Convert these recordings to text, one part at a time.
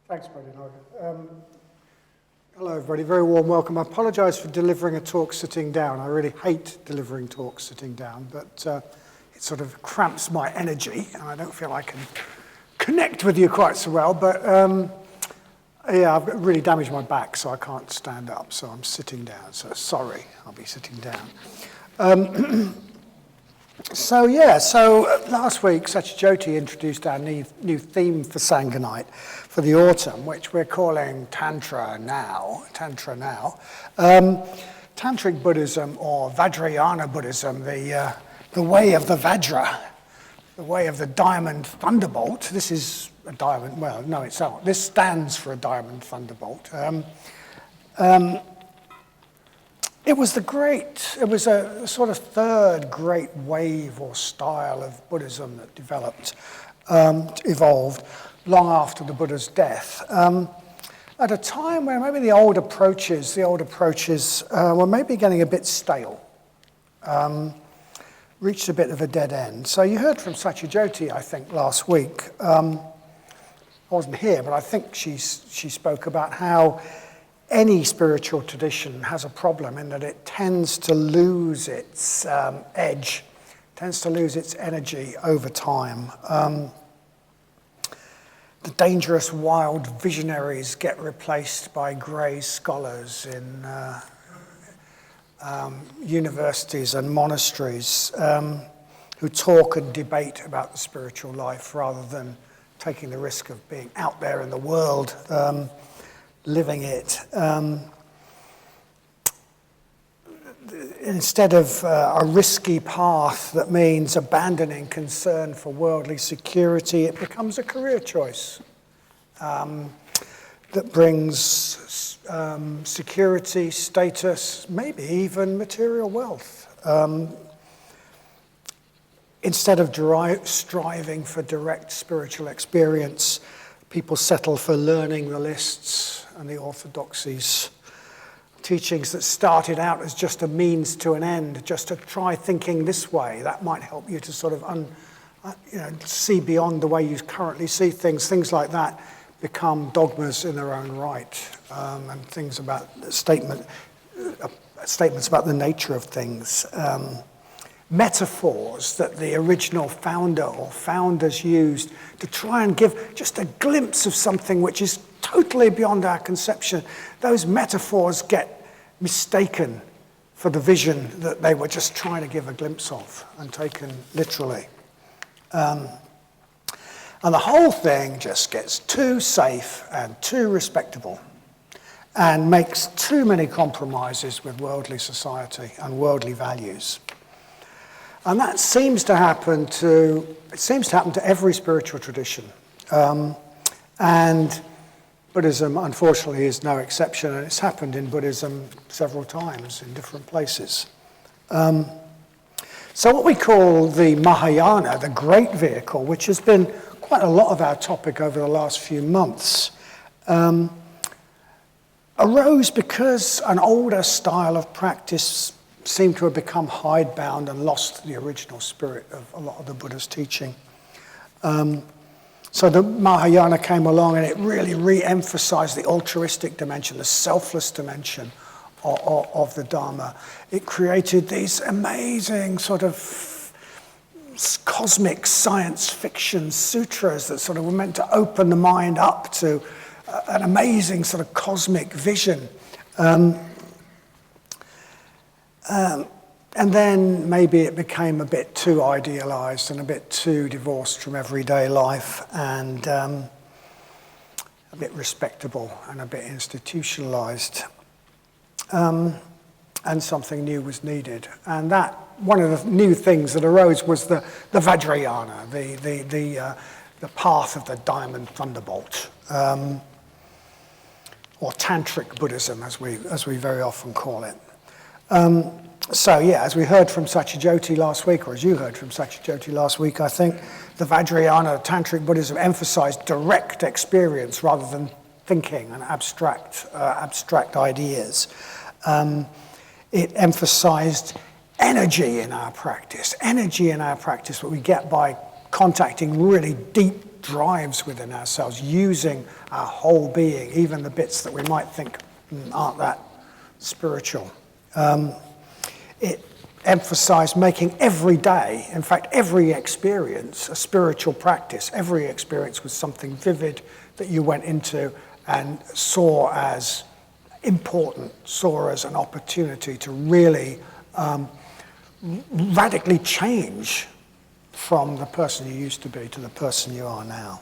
Thanks, Brady. Hello, everybody. Very warm welcome. I apologise for delivering a talk sitting down. I really hate delivering talks sitting down, but it sort of cramps my energy, and I don't feel I can connect with you quite so well. But yeah, I've really damaged my back, so I can't stand up, so I'm sitting down. So sorry, I'll be sitting down. So last week Satyajyoti introduced our new theme for Sangha Night for the autumn, which we're calling Tantra now. Tantric Buddhism, or Vajrayana Buddhism, the way of the Vajra, the way of the diamond thunderbolt. This is a diamond, well, no, it's not. This stands for a diamond thunderbolt. It was a sort of third great wave or style of Buddhism that evolved long after the Buddha's death. At a time where maybe the old approaches were maybe getting a bit stale, reached a bit of a dead end. So you heard from Satyajyoti, I think, last week. I wasn't here, but I think she spoke about how any spiritual tradition has a problem in that it tends to lose its edge, tends to lose its energy over time. The dangerous, wild visionaries get replaced by grey scholars in universities and monasteries who talk and debate about the spiritual life rather than taking the risk of being out there in the world, living it. Instead of a risky path that means abandoning concern for worldly security, it becomes a career choice that brings security, status, maybe even material wealth. Instead of striving for direct spiritual experience, people settle for learning the lists and the orthodoxies, teachings that started out as just a means to an end, just to try thinking this way. That might help you to sort of see beyond the way you currently see things. Things like that become dogmas in their own right, and things about statements about the nature of things. Metaphors that the original founder or founders used to try and give just a glimpse of something which is totally beyond our conception. Those metaphors get mistaken for the vision that they were just trying to give a glimpse of and taken literally. And the whole thing just gets too safe and too respectable and makes too many compromises with worldly society and worldly values. And that seems to happen to every spiritual tradition. And Buddhism, unfortunately, is no exception, and it's happened in Buddhism several times in different places. So what we call the Mahayana, the great vehicle, which has been quite a lot of our topic over the last few months, arose because an older style of practice seemed to have become hidebound and lost the original spirit of a lot of the Buddha's teaching. So the Mahayana came along and it really re-emphasized the altruistic dimension, the selfless dimension of the Dharma. It created these amazing sort of cosmic science fiction sutras that sort of were meant to open the mind up to an amazing sort of cosmic vision. And then maybe it became a bit too idealized and a bit too divorced from everyday life and a bit respectable and a bit institutionalized. And something new was needed. And that one of the new things that arose was the Vajrayana, the path of the diamond thunderbolt, or Tantric Buddhism, as we very often call it. So yeah, as we heard from Satyajyoti last week, or as you heard from Satyajyoti last week, I think the Vajrayana, Tantric Buddhism, emphasized direct experience rather than thinking and abstract ideas. It emphasized energy in our practice, what we get by contacting really deep drives within ourselves, using our whole being, even the bits that we might think aren't that spiritual. It emphasized making every day, in fact, every experience, a spiritual practice. Every experience was something vivid that you went into and saw as important, saw as an opportunity to really radically change from the person you used to be to the person you are now.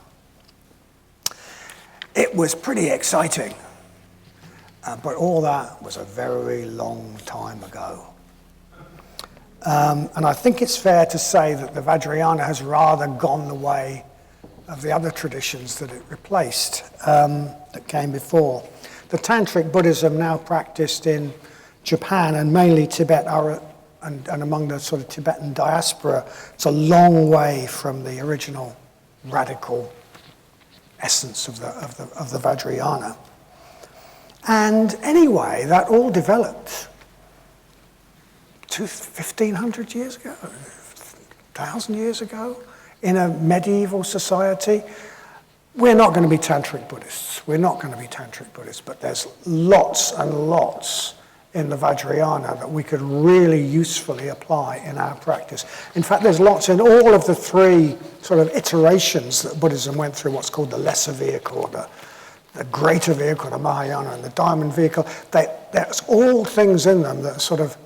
It was pretty exciting, but all that was a very long time ago. And I think it's fair to say that the Vajrayana has rather gone the way of the other traditions that it replaced, that came before. The Tantric Buddhism now practiced in Japan and mainly Tibet and among the sort of Tibetan diaspora, it's a long way from the original radical essence of the Vajrayana. And anyway, that all developed 1,500 years ago, 1,000 years ago, in a medieval society. We're not going to be Tantric Buddhists. We're not going to be Tantric Buddhists, but there's lots and lots in the Vajrayana that we could really usefully apply in our practice. In fact, there's lots in all of the three sort of iterations that Buddhism went through, what's called the lesser vehicle, the greater vehicle, the Mahayana, and the diamond vehicle. There's all things in them that sort of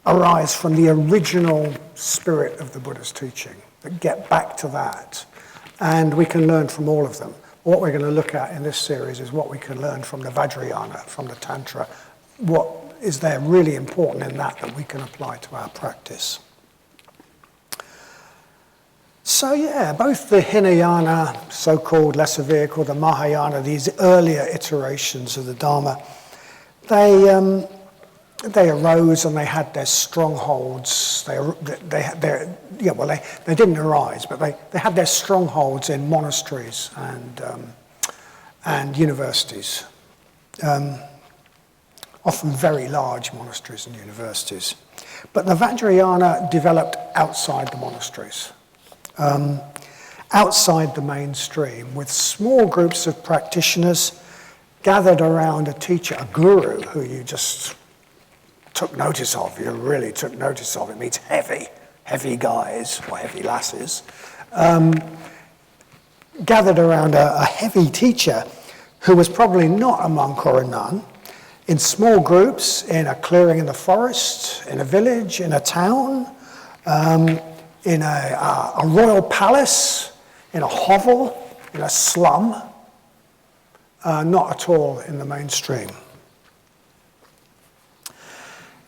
arise from the original spirit of the Buddha's teaching, that get back to that. And we can learn from all of them. What we're going to look at in this series is what we can learn from the Vajrayana, from the Tantra. What is there really important in that we can apply to our practice? So yeah, both the Hinayana, so-called lesser vehicle, the Mahayana, these earlier iterations of the Dharma, they arose and they had their strongholds. They didn't arise, but they had their strongholds in monasteries and universities, often very large monasteries and universities. But the Vajrayana developed outside the monasteries, outside the mainstream, with small groups of practitioners gathered around a teacher, a guru, who you just took notice of. You really took notice of. It means heavy guys or heavy lasses, gathered around a heavy teacher who was probably not a monk or a nun, in small groups, in a clearing in the forest, in a village, in a town, in a royal palace, in a hovel, in a slum, not at all in the mainstream.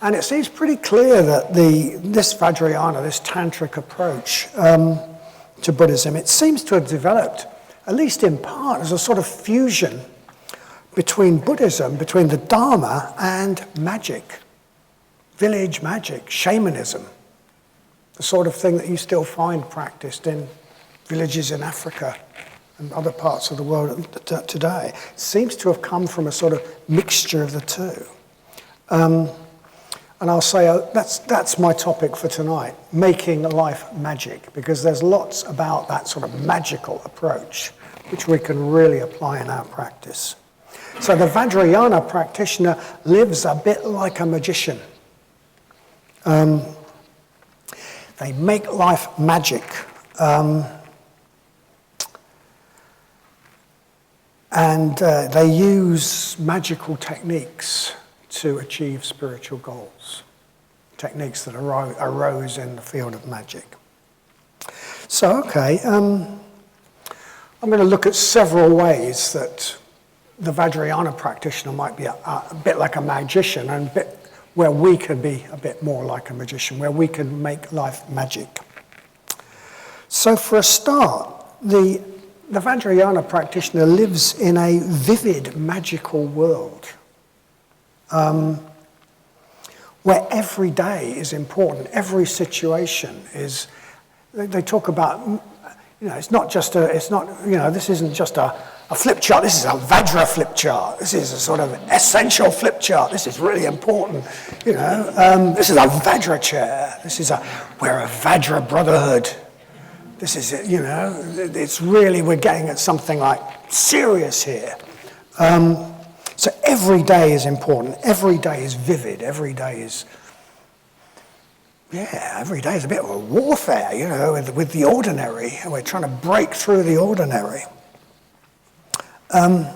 And it seems pretty clear that this Vajrayana, this tantric approach to Buddhism, it seems to have developed, at least in part, as a sort of fusion between Buddhism, between the Dharma and magic, village magic, shamanism, the sort of thing that you still find practiced in villages in Africa and other parts of the world today. It seems to have come from a sort of mixture of the two. And I'll say that's my topic for tonight, making life magic, because there's lots about that sort of magical approach which we can really apply in our practice. So the Vajrayana practitioner lives a bit like a magician. They make life magic. And they use magical techniques to achieve spiritual goals, techniques that arose in the field of magic. So, okay, I'm going to look at several ways that the Vajrayana practitioner might be a bit like a magician, and a bit where we can be a bit more like a magician, where we can make life magic. So for a start, the Vajrayana practitioner lives in a vivid, magical world, where every day is important, every situation is. They talk about, it's not just this isn't just a flip chart. This is a Vajra flip chart. This is a sort of essential flip chart. This is really important. This is a Vajra chair. We're a Vajra brotherhood. This is it, it's really, we're getting at something like serious here. So every day is important. Every day is vivid. Every day is a bit of a warfare, with the ordinary. We're trying to break through the ordinary. And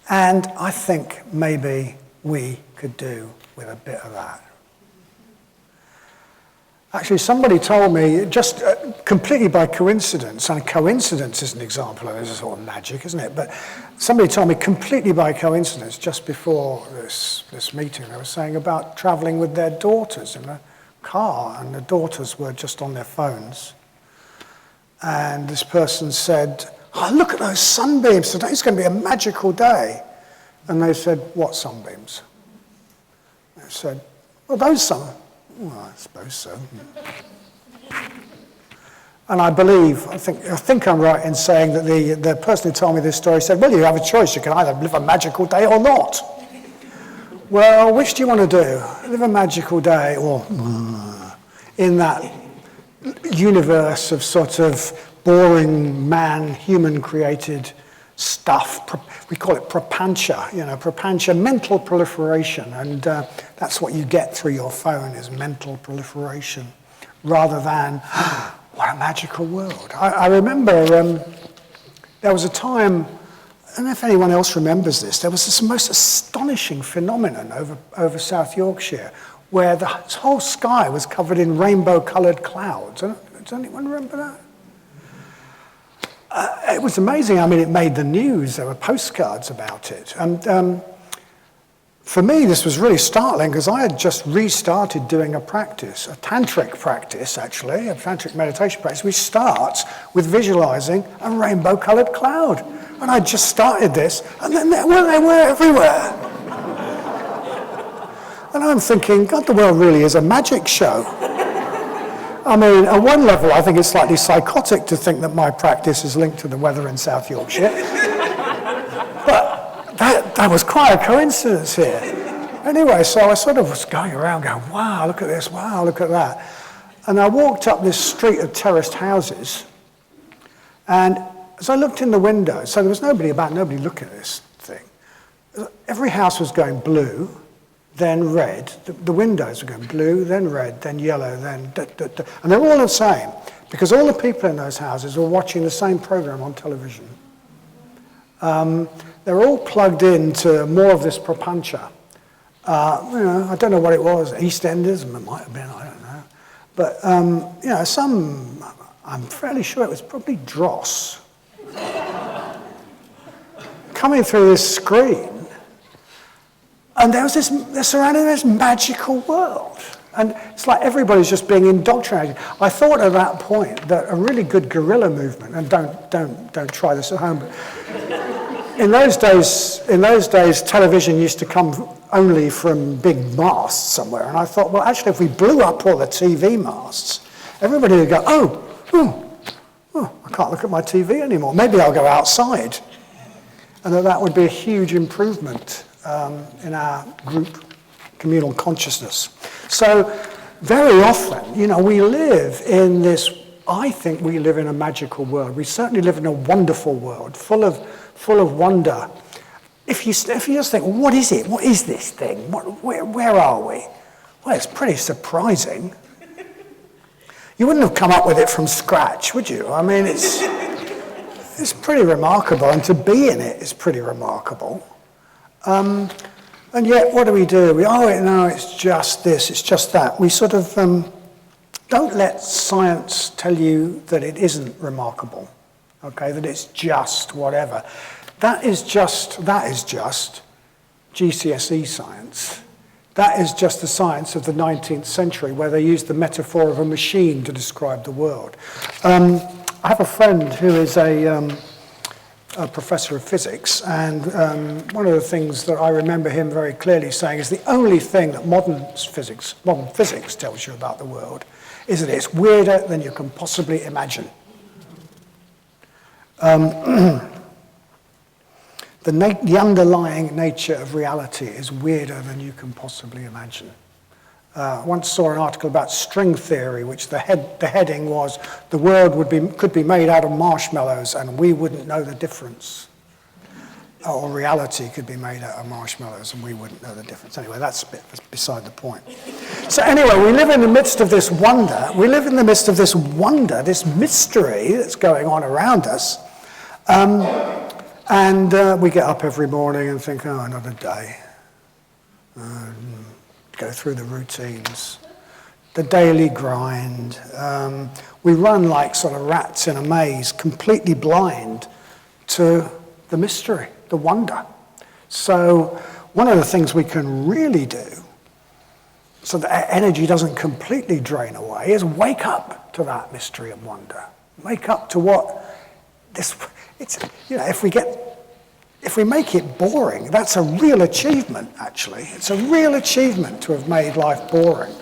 I think maybe we could do with a bit of that. Actually, somebody told me, just completely by coincidence, and coincidence is an example of this sort of magic, isn't it? But somebody told me completely by coincidence, just before this meeting, they were saying about traveling with their daughters in a car, and the daughters were just on their phones. And this person said, "Oh, look at those sunbeams, today's going to be a magical day." And they said, "What sunbeams?" They said, "Well, those sunbeams." Well, I suppose so. And I think I'm right in saying that the person who told me this story said, "Well, you have a choice. You can either live a magical day or not." Well, which do you want to do? Live a magical day or in that universe of sort of boring human-created stuff. We call it prapancha, prapancha, mental proliferation, and that's what you get through your phone is mental proliferation, rather than, what a magical world. I remember there was a time, I don't know if anyone else remembers this, there was this most astonishing phenomenon over South Yorkshire, where the whole sky was covered in rainbow-coloured clouds. Does anyone remember that? It was amazing. I mean, it made the news. There were postcards about it. And for me, this was really startling because I had just restarted doing a practice, a tantric practice, actually, a tantric meditation practice, which starts with visualizing a rainbow-colored cloud. And I just started this, and then they were everywhere. And I'm thinking, God, the world really is a magic show. I mean, at one level, I think it's slightly psychotic to think that my practice is linked to the weather in South Yorkshire. But that was quite a coincidence here. Anyway, so I sort of was going around going, wow, look at this, wow, look at that. And I walked up this street of terraced houses, and as I looked in the window, so there was nobody looking at this thing. Every house was going blue, then red. The windows were going blue, then red, then yellow, then and they're all the same, because all the people in those houses were watching the same program on television. They're all plugged into more of this prapancha. I don't know what it was, EastEnders, it might have been, I don't know. But, I'm fairly sure it was probably dross. Coming through this screen, and they're surrounded in this magical world. And it's like everybody's just being indoctrinated. I thought at that point that a really good guerrilla movement, and don't try this at home, but in those days, television used to come only from big masts somewhere. And I thought, well, actually, if we blew up all the TV masts, everybody would go, oh, I can't look at my TV anymore. Maybe I'll go outside. And that would be a huge improvement in our group communal consciousness. So very often, we live in this, I think we live in a magical world. We certainly live in a wonderful world, full of wonder. If you just think, what is it? What is this thing? Where are we? Well, it's pretty surprising. You wouldn't have come up with it from scratch, would you? I mean, it's pretty remarkable, and to be in it is pretty remarkable. And yet, what do? It's just this, it's just that. We sort of don't let science tell you that it isn't remarkable, okay, that it's just whatever. That is just GCSE science. That is just the science of the 19th century, where they used the metaphor of a machine to describe the world. I have a friend who is a professor of physics, and one of the things that I remember him very clearly saying is the only thing that modern physics tells you about the world is that it's weirder than you can possibly imagine. The underlying nature of reality is weirder than you can possibly imagine. Once saw an article about string theory, which the heading was, the world could be made out of marshmallows and we wouldn't know the difference. Or reality could be made out of marshmallows and we wouldn't know the difference. Anyway, that's a bit beside the point. So anyway, we live in the midst of this wonder. We live in the midst of this wonder, this mystery that's going on around us. And we get up every morning and think, oh, another day. Go through the routines, the daily grind. We run like sort of rats in a maze, completely blind to the mystery, the wonder. So one of the things we can really do so that energy doesn't completely drain away is wake up to that mystery and wonder. Wake up to what if we make it boring, that's a real achievement, actually. It's a real achievement to have made life boring.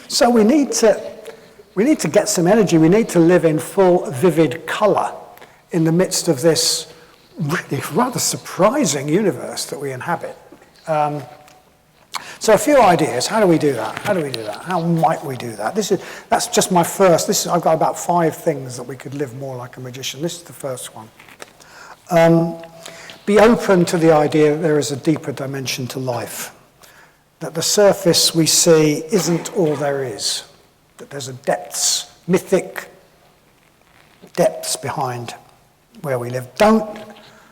So we need to get some energy. We need to live in full, vivid colour in the midst of this really rather surprising universe that we inhabit. So a few ideas. How do we do that? How might we do that? That's just my first. I've got about 5 things that we could live more like a magician. This is the first one. Be open to the idea that there is a deeper dimension to life. That the surface we see isn't all there is. That there's mythic depths behind where we live. Don't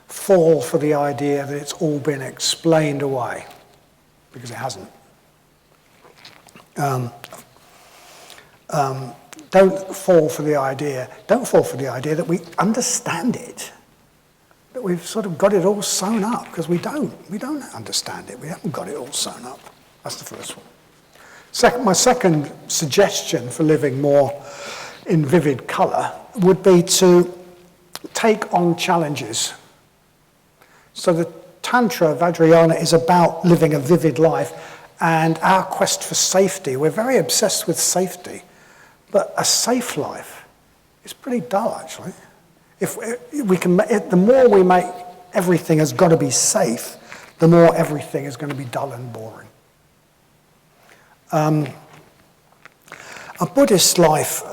fall for the idea that it's all been explained away. Because it hasn't. Don't fall for the idea that we understand it, that we've sort of got it all sewn up, because we don't understand it. We haven't got it all sewn up. That's the first one. My second suggestion for living more in vivid colour would be to take on challenges. So the Tantra, Vajrayana, is about living a vivid life and our quest for safety. We're very obsessed with safety, but a safe life is pretty dull, actually. The more we make everything has got to be safe, the more everything is going to be dull and boring. A Buddhist life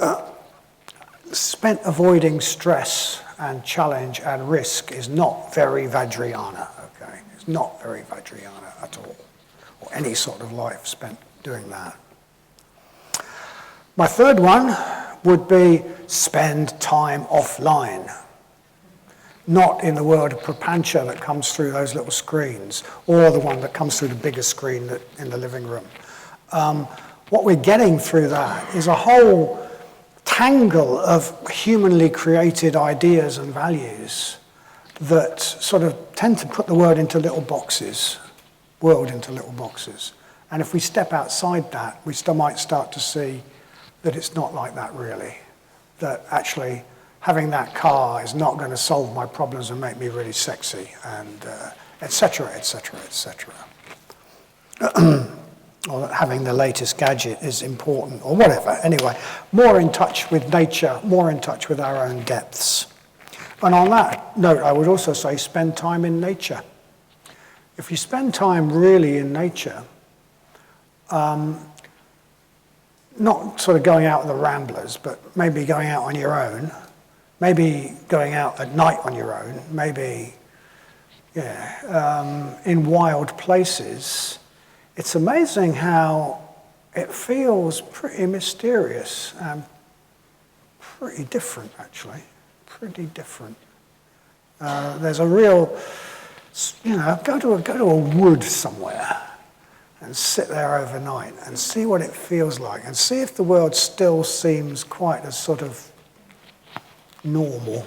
spent avoiding stress and challenge and risk is not very Vajrayana. It's not very Vajrayana at all, or any sort of life spent doing that. My third one would be spend time offline. Not in the world of prapancha that comes through those little screens, or the one that comes through the bigger screen in the living room. What we're getting through that is a whole tangle of humanly created ideas and values that sort of tend to put the world into little boxes. And if we step outside that, we might start to see that it's not like that really. That actually having that car is not going to solve my problems and make me really sexy, and etc., etc., etc. Or that having the latest gadget is important, or whatever. Anyway, more in touch with nature, more in touch with our own depths. And on that note, I would also say spend time in nature. If you spend time really in nature, not sort of going out with the ramblers, but maybe going out on your own, maybe going out at night on your own, maybe in wild places, it's amazing how it feels pretty mysterious and pretty different, actually. Pretty different. There's a real, go to a wood somewhere and sit there overnight and see what it feels like and see if the world still seems quite as sort of normal.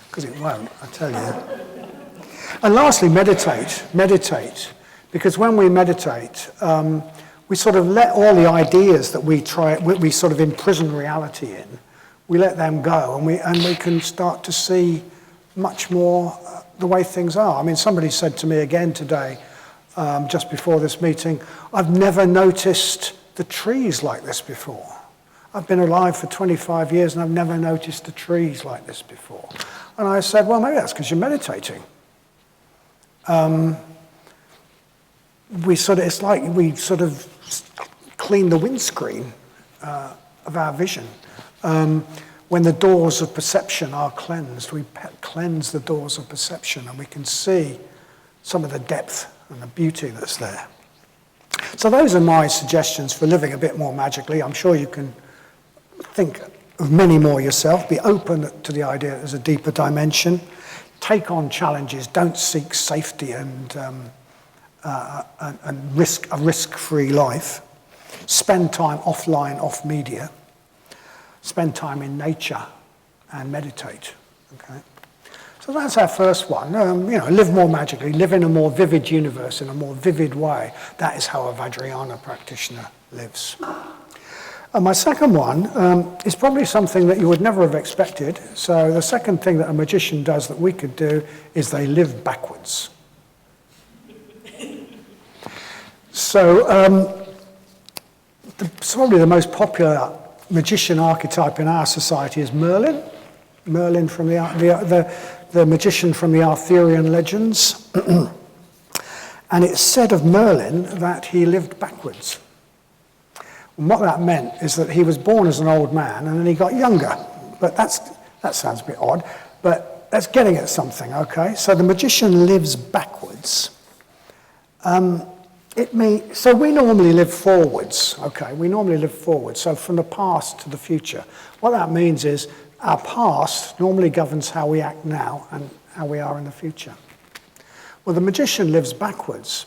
Because it won't, I tell you. And lastly, meditate. Because when we meditate, we sort of let all the ideas that we sort of imprison reality in, we let them go, and we can start to see much more the way things are. I mean, somebody said to me again today, just before this meeting, I've never noticed the trees like this before. I've been alive for 25 years and I've never noticed the trees like this before. And I said, well, maybe that's because you're meditating. it's like we sort of clean the windscreen of our vision. When the doors of perception are cleansed, we cleanse the doors of perception and we can see some of the depth and the beauty that's there. So those are my suggestions for living a bit more magically. I'm sure you can think of many more yourself. Be open to the idea that there's a deeper dimension. Take on challenges. Don't seek safety and risk a risk-free life. Spend time offline, off media. Spend time in nature and meditate. Okay. So that's our first one. Live more magically, live in a more vivid universe, in a more vivid way. That is how a Vajrayana practitioner lives. And my second one is probably something that you would never have expected. So the second thing that a magician does that we could do is they live backwards. So probably the most popular magician archetype in our society is Merlin. Merlin from the magician from the Arthurian legends. And it's said of Merlin that he lived backwards. And what that meant is that he was born as an old man and then he got younger. But that sounds a bit odd, but that's getting at something, okay? So the magician lives backwards. So we normally live forwards, okay? We normally live forwards, so from the past to the future. What that means is our past normally governs how we act now and how we are in the future. Well, the magician lives backwards.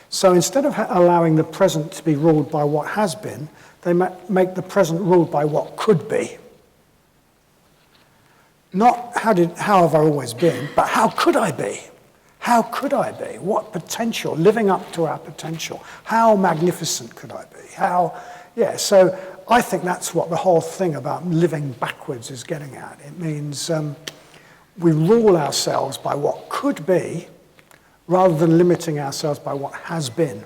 So instead of allowing the present to be ruled by what has been, they make the present ruled by what could be. Not how have I always been, but how could I be? How could I be? What potential? Living up to our potential. How magnificent could I be? So I think that's what the whole thing about living backwards is getting at. It means we rule ourselves by what could be rather than limiting ourselves by what has been.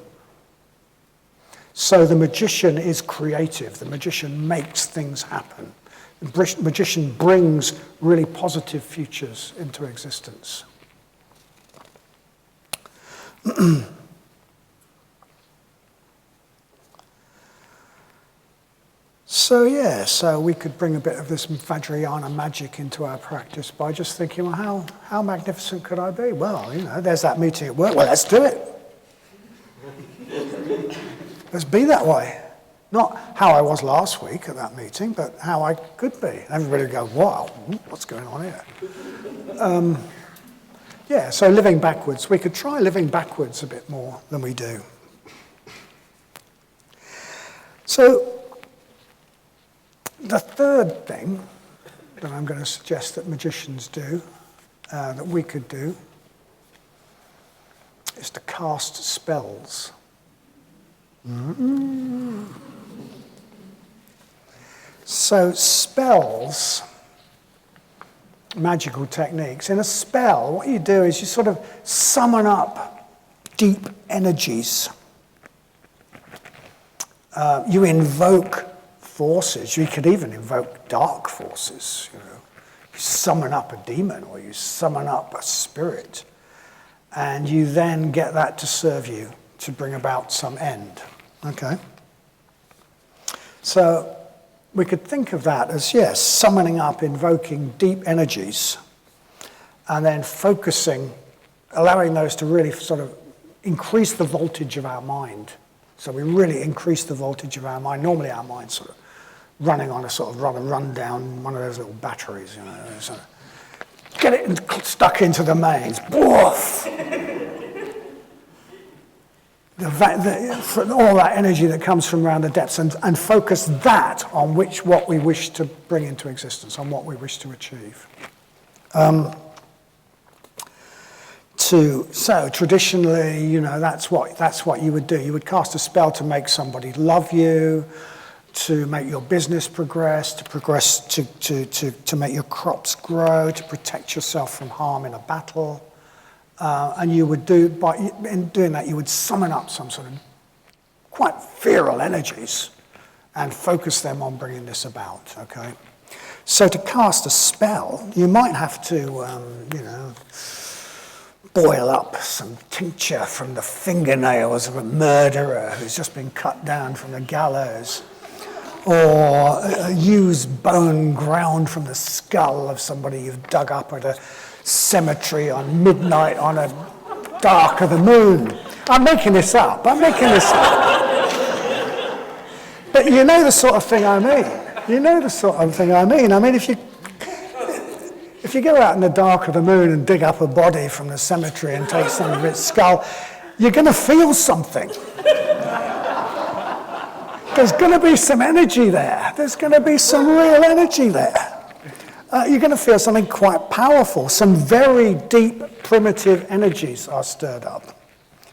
So the magician is creative. The magician makes things happen. The magician brings really positive futures into existence. So we could bring a bit of this Vajrayana magic into our practice by just thinking, well, how magnificent could I be? Well, there's that meeting at work. Well, let's do it. Let's be that way. Not how I was last week at that meeting, but how I could be. And everybody would go, wow, what's going on here? So living backwards. We could try living backwards a bit more than we do. So the third thing that I'm going to suggest that magicians do, that we could do, is to cast spells. So spells, magical techniques. In a spell, what you do is you sort of summon up deep energies. You invoke forces. You could even invoke dark forces. You summon up a demon or you summon up a spirit. And you then get that to serve you to bring about some end. Okay? So we could think of that as, summoning up, invoking deep energies, and then focusing, allowing those to really sort of increase the voltage of our mind. So we really increase the voltage of our mind. Normally our mind's sort of running on a sort of run down one of those little batteries, sort of get it stuck into the mains. Boof! All that energy that comes from around the depths and focus that on what we wish to bring into existence, on what we wish to achieve. So traditionally, that's what you would do. You would cast a spell to make somebody love you, to make your business progress, to make your crops grow, to protect yourself from harm in a battle. And you would in doing that, you would summon up some sort of quite feral energies and focus them on bringing this about, okay? So to cast a spell, you might have to, boil up some tincture from the fingernails of a murderer who's just been cut down from the gallows, or use bone ground from the skull of somebody you've dug up at a cemetery on midnight on a dark of the moon. I'm making this up. But you know the sort of thing I mean. I mean, if you go out in the dark of the moon and dig up a body from the cemetery and take some of its skull, you're going to feel something. There's going to be some energy there. There's going to be some real energy there. You're going to feel something quite powerful. Some very deep, primitive energies are stirred up.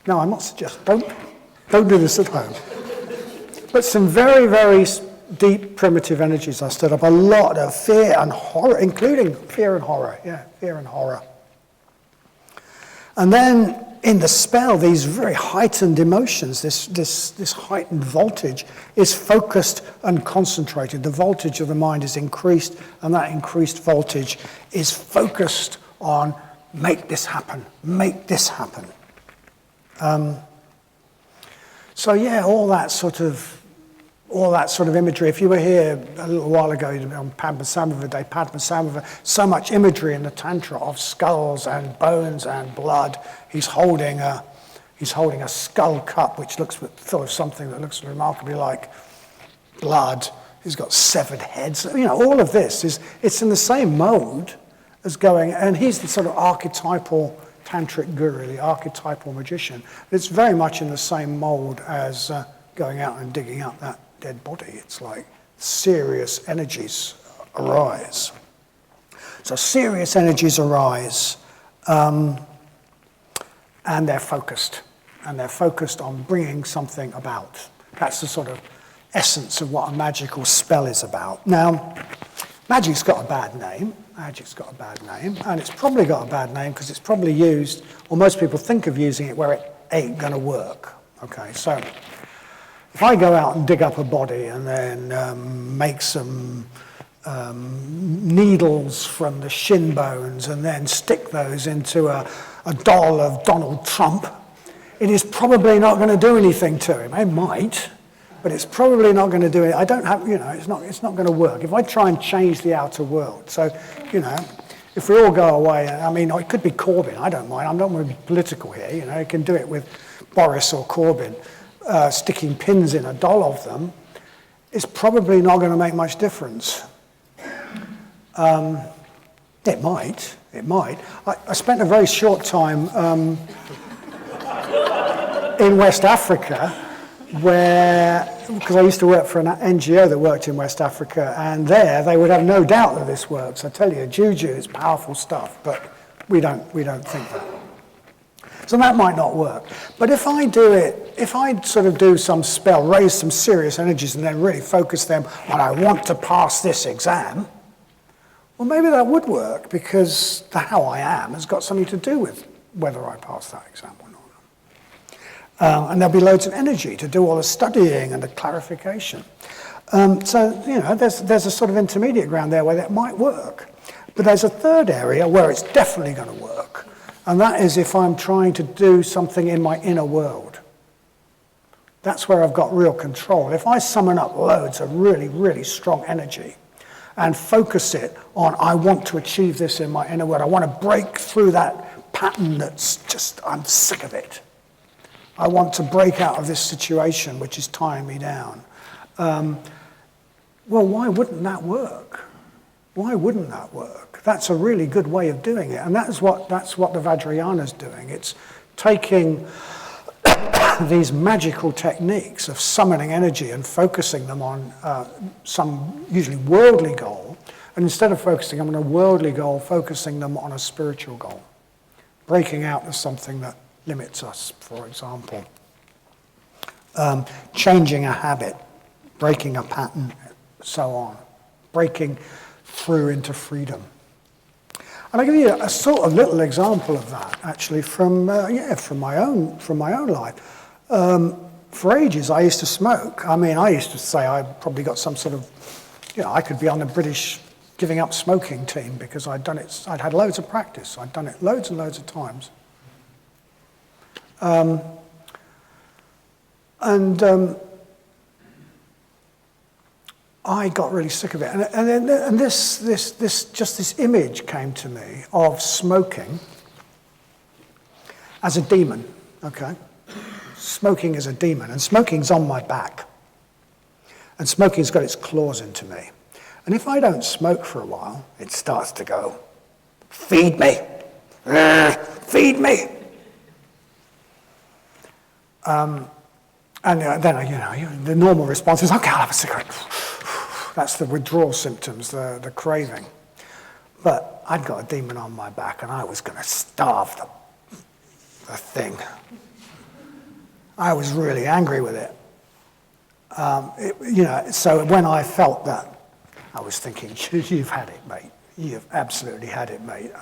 No, I'm not suggesting, don't do this at home. But some very, very deep, primitive energies are stirred up. A lot of fear and horror, including fear and horror. Yeah, fear and horror. And then in the spell, these very heightened emotions, this heightened voltage is focused and concentrated. The voltage of the mind is increased, and that increased voltage is focused on make this happen, make this happen. So yeah, all that sort of imagery. If you were here a little while ago on Padmasambhava Day, so much imagery in the Tantra of skulls and bones and blood. He's holding a skull cup which looks full of something that looks remarkably like blood. He's got severed heads. You know, all of this it's in the same mode as going, and he's the sort of archetypal tantric guru, the archetypal magician. It's very much in the same mold as going out and digging up that dead body. It's like serious energies arise. So serious energies arise, and they're focused. And they're focused on bringing something about. That's the sort of essence of what a magical spell is about. Now, magic's got a bad name. And it's probably got a bad name because it's probably used, or most people think of using it where it ain't going to work. Okay, so if I go out and dig up a body and then make some needles from the shin bones and then stick those into a doll of Donald Trump, it is probably not going to do anything to him. It might, but it's probably not going to do it. I don't have, it's not going to work. If I try and change the outer world, so, if we all go away, I mean, it could be Corbyn, I don't mind. I'm not going to be political here, you can do it with Boris or Corbyn. Sticking pins in a doll of them is probably not going to make much difference. It might. I spent a very short time in West Africa because I used to work for an NGO that worked in West Africa, and there they would have no doubt that this works. I tell you, juju is powerful stuff, but we don't think that. So that might not work. But if I sort of do some spell, raise some serious energies, and then really focus them on I want to pass this exam, well, maybe that would work because the how I am has got something to do with whether I pass that exam or not. And there'll be loads of energy to do all the studying and the clarification. So there's a sort of intermediate ground there where that might work. But there's a third area where it's definitely going to work. And that is if I'm trying to do something in my inner world. That's where I've got real control. If I summon up loads of really, really strong energy and focus it on, I want to achieve this in my inner world. I want to break through that pattern that's just, I'm sick of it. I want to break out of this situation which is tying me down. Well, why wouldn't that work? Why wouldn't that work? That's a really good way of doing it. And that's what the Vajrayana is doing. It's taking these magical techniques of summoning energy and focusing them on some usually worldly goal. And instead of focusing them on a worldly goal, focusing them on a spiritual goal. Breaking out of something that limits us, for example. Changing a habit, breaking a pattern, so on. Breaking through into freedom. And I'll give you a sort of little example of that, actually, from my own life. For ages, I used to smoke. I mean, I used to say I probably got some sort of, I could be on the British giving up smoking team because I'd done it. I'd had loads of practice. I'd done it loads and loads of times. I got really sick of it. And this image came to me of smoking as a demon, okay? Smoking is a demon, and smoking's on my back. And smoking's got its claws into me. And if I don't smoke for a while, it starts to go, feed me, feed me. And then, the normal response is, okay, I'll have a cigarette. That's the withdrawal symptoms, the craving. But I'd got a demon on my back, and I was going to starve the thing. I was really angry with it. So when I felt that, I was thinking, you've had it, mate. You've absolutely had it, mate.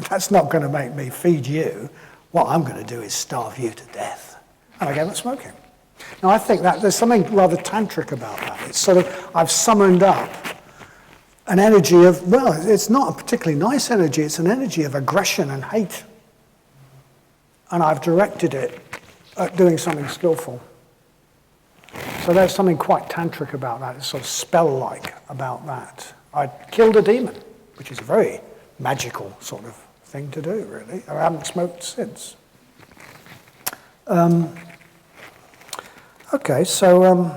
That's not going to make me feed you. What I'm going to do is starve you to death. And I gave up smoking. Now, I think that there's something rather tantric about that. It's sort of, I've summoned up an energy of, well, it's not a particularly nice energy. It's an energy of aggression and hate. And I've directed it at doing something skillful. So there's something quite tantric about that. It's sort of spell-like about that. I killed a demon, which is a very magical sort of thing to do, really. I haven't smoked since. Okay, so,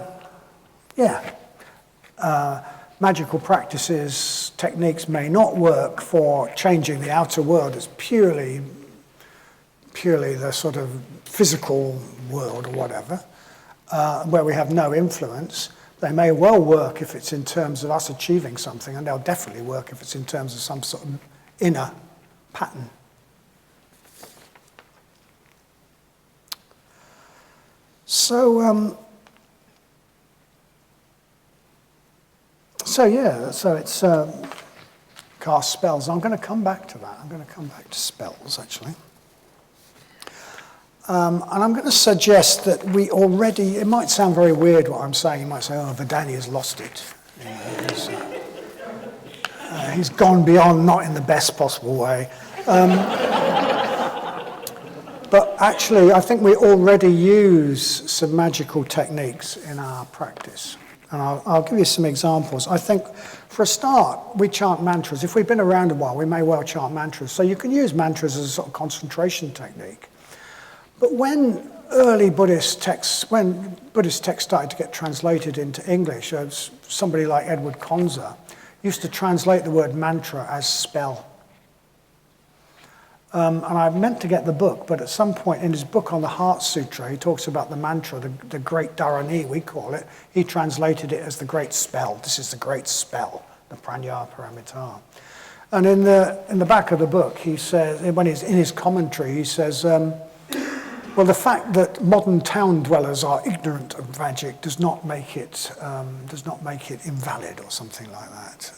magical practices, techniques may not work for changing the outer world. It's purely the sort of physical world or whatever, where we have no influence. They may well work if it's in terms of us achieving something, and they'll definitely work if it's in terms of some sort of inner pattern. So it's cast spells. I'm going to come back to that. I'm going to come back to spells, actually. And I'm going to suggest that we already, it might sound very weird what I'm saying. You might say, oh, Vadanya's lost it. He's gone beyond, not in the best possible way. But actually, I think we already use some magical techniques in our practice. And I'll give you some examples. I think, for a start, we chant mantras. If we've been around a while, we may well chant mantras. So you can use mantras as a sort of concentration technique. But when early Buddhist texts, when Buddhist texts started to get translated into English, somebody like Edward Conzer used to translate the word mantra as spell. And I meant to get the book, but at some point in his book on the Heart Sutra, he talks about the mantra, the great dharani, we call it. He translated it as the great spell. This is the great spell, the pranya paramita. And in the back of the book, he says, when he's in his commentary, he says, well, the fact that modern town dwellers are ignorant of magic does not make it invalid or something like that.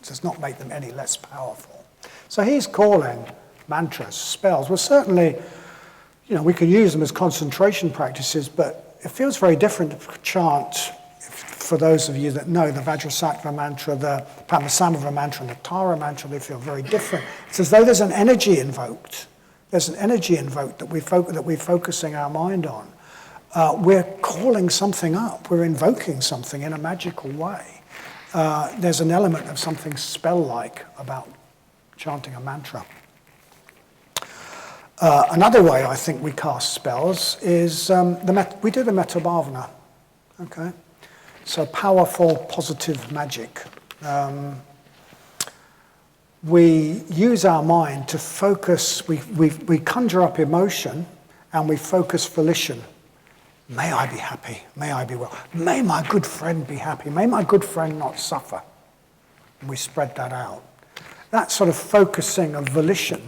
Does not make them any less powerful. So he's calling mantras, spells. Well, certainly, we can use them as concentration practices, but it feels very different to chant, for those of you that know the Vajrasattva mantra, the Padmasambhava mantra, and the Tara mantra, they feel very different. It's as though there's an energy invoked. There's an energy invoked that we're focusing our mind on. We're calling something up. We're invoking something in a magical way. There's an element of something spell-like about chanting a mantra. Another way I think we cast spells is we do the metta bhavana. Okay, so powerful, positive magic. We use our mind to focus. We conjure up emotion, and we focus volition. May I be happy. May I be well. May my good friend be happy. May my good friend not suffer. And we spread that out. That sort of focusing of volition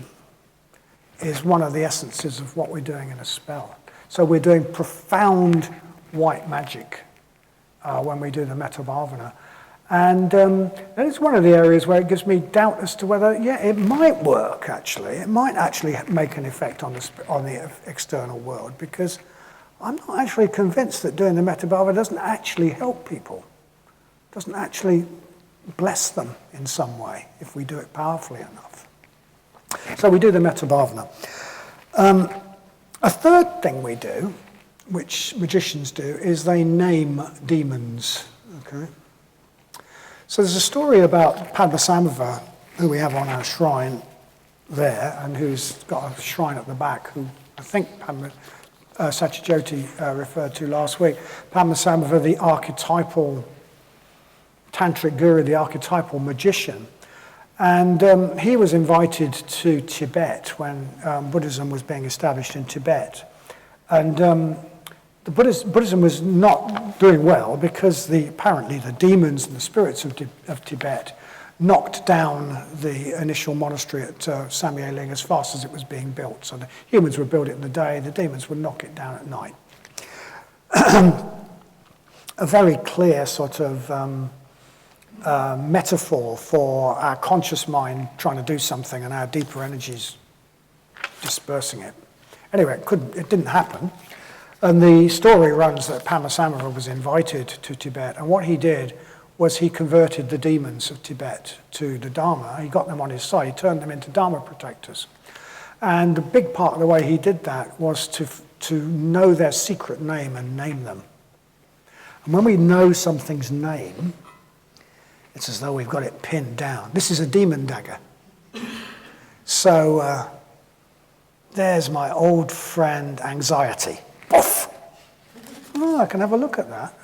is one of the essences of what we're doing in a spell. So we're doing profound white magic when we do the metta bhavana. And it's one of the areas where it gives me doubt as to whether, it might work, actually. It might actually make an effect on the external world, because I'm not actually convinced that doing the metta bhavana doesn't actually help people, doesn't actually bless them in some way if we do it powerfully enough. So we do the metta bhavana. A third thing we do, which magicians do, is they name demons. Okay. So there's a story about Padmasambhava, who we have on our shrine there, and who's got a shrine at the back, who I think Satyajyoti referred to last week. Padmasambhava, the archetypal Tantric guru, the archetypal magician. And he was invited to Tibet when Buddhism was being established in Tibet. And the Buddhism was not doing well because apparently the demons and the spirits of Tibet knocked down the initial monastery at Samye as fast as it was being built. So the humans would build it in the day, the demons would knock it down at night. A very clear sort of metaphor for our conscious mind trying to do something and our deeper energies dispersing it. Anyway, it didn't happen. And the story runs that Padmasambhava was invited to Tibet, and what he did was he converted the demons of Tibet to the Dharma. He got them on his side, he turned them into Dharma protectors. And a big part of the way he did that was to know their secret name and name them. And when we know something's name, it's as though we've got it pinned down. This is a demon dagger. So there's my old friend anxiety. Poof! Oh, I can have a look at that.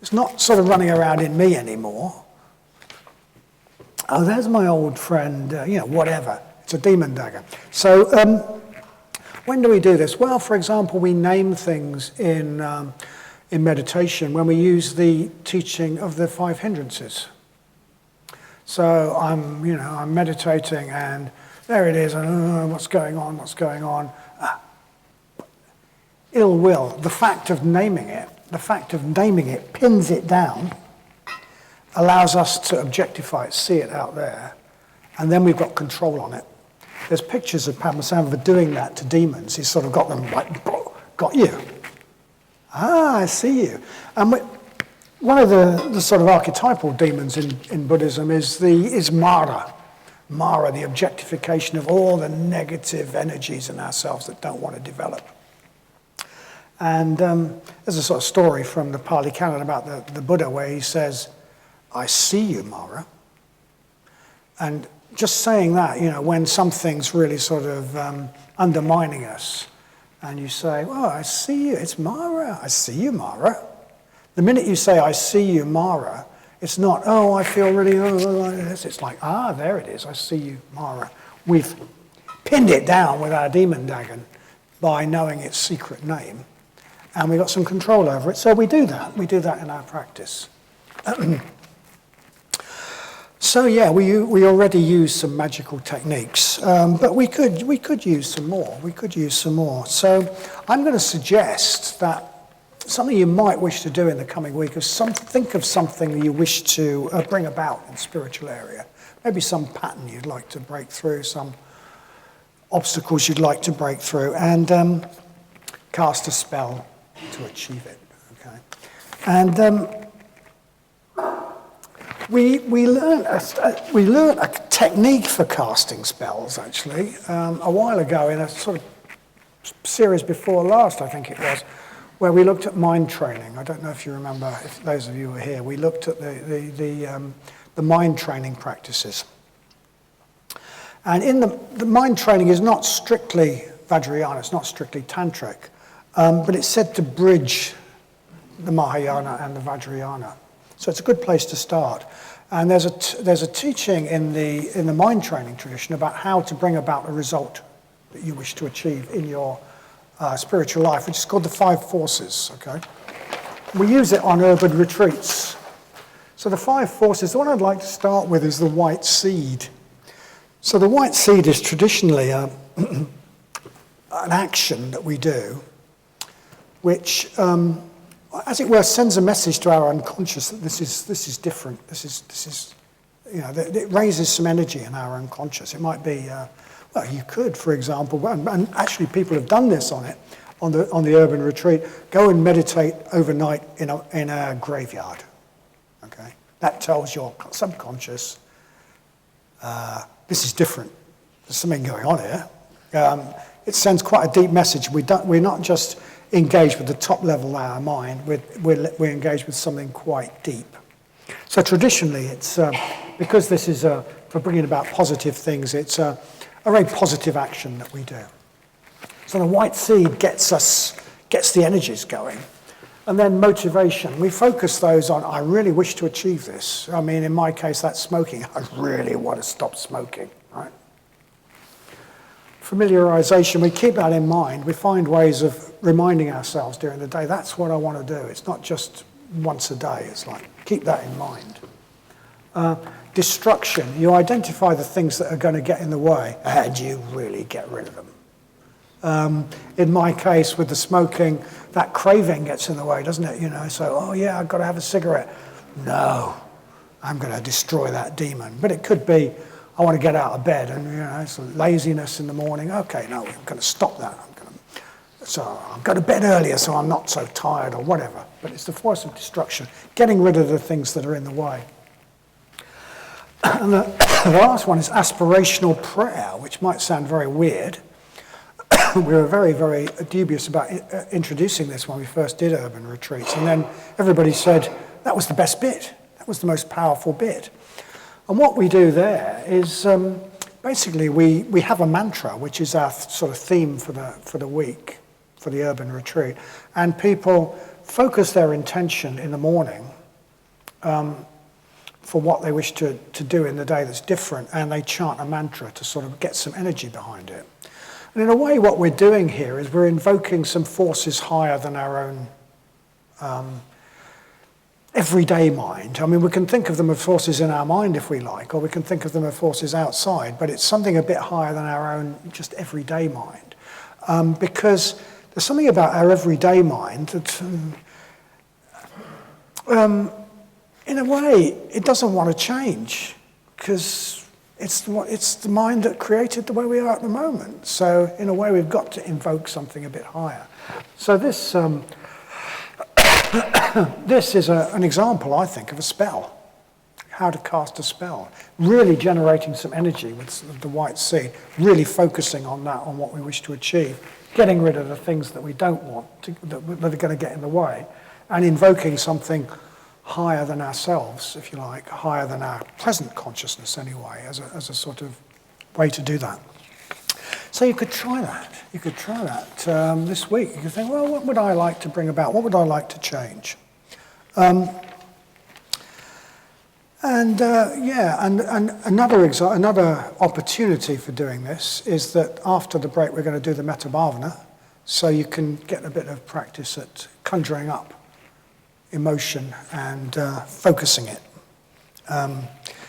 It's not sort of running around in me anymore. Oh, there's my old friend, whatever. It's a demon dagger. So when do we do this? Well, for example, we name things in meditation when we use the teaching of the 5 hindrances. So I'm meditating and there it is, and what's going on? Ill will, the fact of naming it pins it down, allows us to objectify it, see it out there, and then we've got control on it. There's pictures of Padmasambhava doing that to demons. He's sort of got them like, got you. Ah, I see you. And one of the sort of archetypal demons in Buddhism is Mara. Mara, the objectification of all the negative energies in ourselves that don't want to develop. And there's a sort of story from the Pali Canon about the Buddha where he says, I see you, Mara. And just saying that, when something's really sort of undermining us, and you say, well, I see you, it's Mara, I see you, Mara. The minute you say, I see you, Mara, it's not, oh, I feel really, it's like, there it is, I see you, Mara. We've pinned it down with our demon dagger by knowing its secret name. And we've got some control over it. So we do that in our practice. So yeah, we already use some magical techniques, but we could use some more. So I'm going to suggest that something you might wish to do in the coming week is think of something you wish to bring about in the spiritual area. Maybe some pattern you'd like to break through, some obstacles you'd like to break through, and cast a spell to achieve it. Okay, and we learned a technique for casting spells actually a while ago in a sort of series before last, I think it was, where we looked at mind training. I don't know if you remember, if those of you who were here, we looked at the mind training practices. And in the mind training is not strictly Vajrayana, it's not strictly Tantric, but it's said to bridge the Mahayana and the Vajrayana. So it's a good place to start. And there's a teaching in the mind training tradition about how to bring about a result that you wish to achieve in your spiritual life, which is called the 5 forces, okay? We use it on urban retreats. So the 5 forces, the one I'd like to start with is the white seed. So the white seed is traditionally an action that we do, which, as it were, sends a message to our unconscious that this is different. This is, it raises some energy in our unconscious. It might be, well, you could, for example, and actually people have done this on the urban retreat, go and meditate overnight in a graveyard. Okay, that tells your subconscious this is different. There's something going on here. it sends quite a deep message. We're not just engaged with the top level of our mind, we're engaged with something quite deep. So traditionally, it's because this is for bringing about positive things, it's a very positive action that we do. So the white seed gets the energies going. And then motivation, we focus those on, I really wish to achieve this. I mean, in my case, that's smoking. I really want to stop smoking, right? Familiarization, we keep that in mind. We find ways of reminding ourselves during the day, that's what I want to do. It's not just once a day. It's like, keep that in mind. Destruction, you identify the things that are going to get in the way, and you really get rid of them. In my case, with the smoking, that craving gets in the way, doesn't it? You know, so, oh yeah, I've got to have a cigarette. No, I'm going to destroy that demon. But it could be, I want to get out of bed, and you know, it's laziness in the morning. Okay, no, I'm going to stop that. So I'll go to bed earlier so I'm not so tired or whatever. But it's the force of destruction, getting rid of the things that are in the way. And the last one is aspirational prayer, which might sound very weird. We were very, very dubious about introducing this when we first did urban retreats. And then everybody said, that was the best bit. That was the most powerful bit. And what we do there is basically we have a mantra, which is our sort of theme for the week, for the urban retreat. And people focus their intention in the morning for what they wish to do in the day that's different. And they chant a mantra to sort of get some energy behind it. And in a way, what we're doing here is we're invoking some forces higher than our own everyday mind. I mean, we can think of them as forces in our mind if we like, or we can think of them as forces outside, but it's something a bit higher than our own just everyday mind. Because there's something about our everyday mind that, in a way, it doesn't want to change, because it's the mind that created the way we are at the moment. So in a way, we've got to invoke something a bit higher. So this this is an example, I think, of a spell. How to cast a spell. Really generating some energy with the white seed. Really focusing on that, on what we wish to achieve. Getting rid of the things that we don't want, that are going to get in the way. And invoking something higher than ourselves, if you like, higher than our present consciousness anyway, as a sort of way to do that. So you could try that. You could try that this week. You could think, well, what would I like to bring about? What would I like to change? And another opportunity for doing this is that after the break we're going to do the metta bhavana, so you can get a bit of practice at conjuring up emotion and focusing it.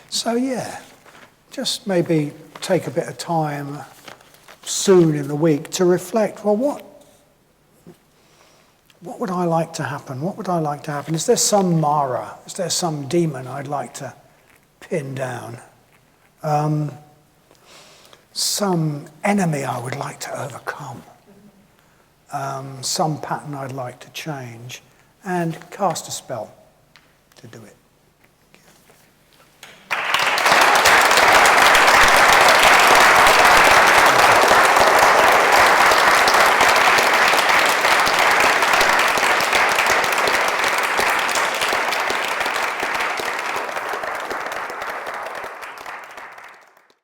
So yeah, just maybe take a bit of time soon in the week to reflect, well, what would I like to happen? What would I like to happen? Is there some Mara? Is there some demon I'd like to pin down? Some enemy I would like to overcome? Some pattern I'd like to change? And cast a spell to do it.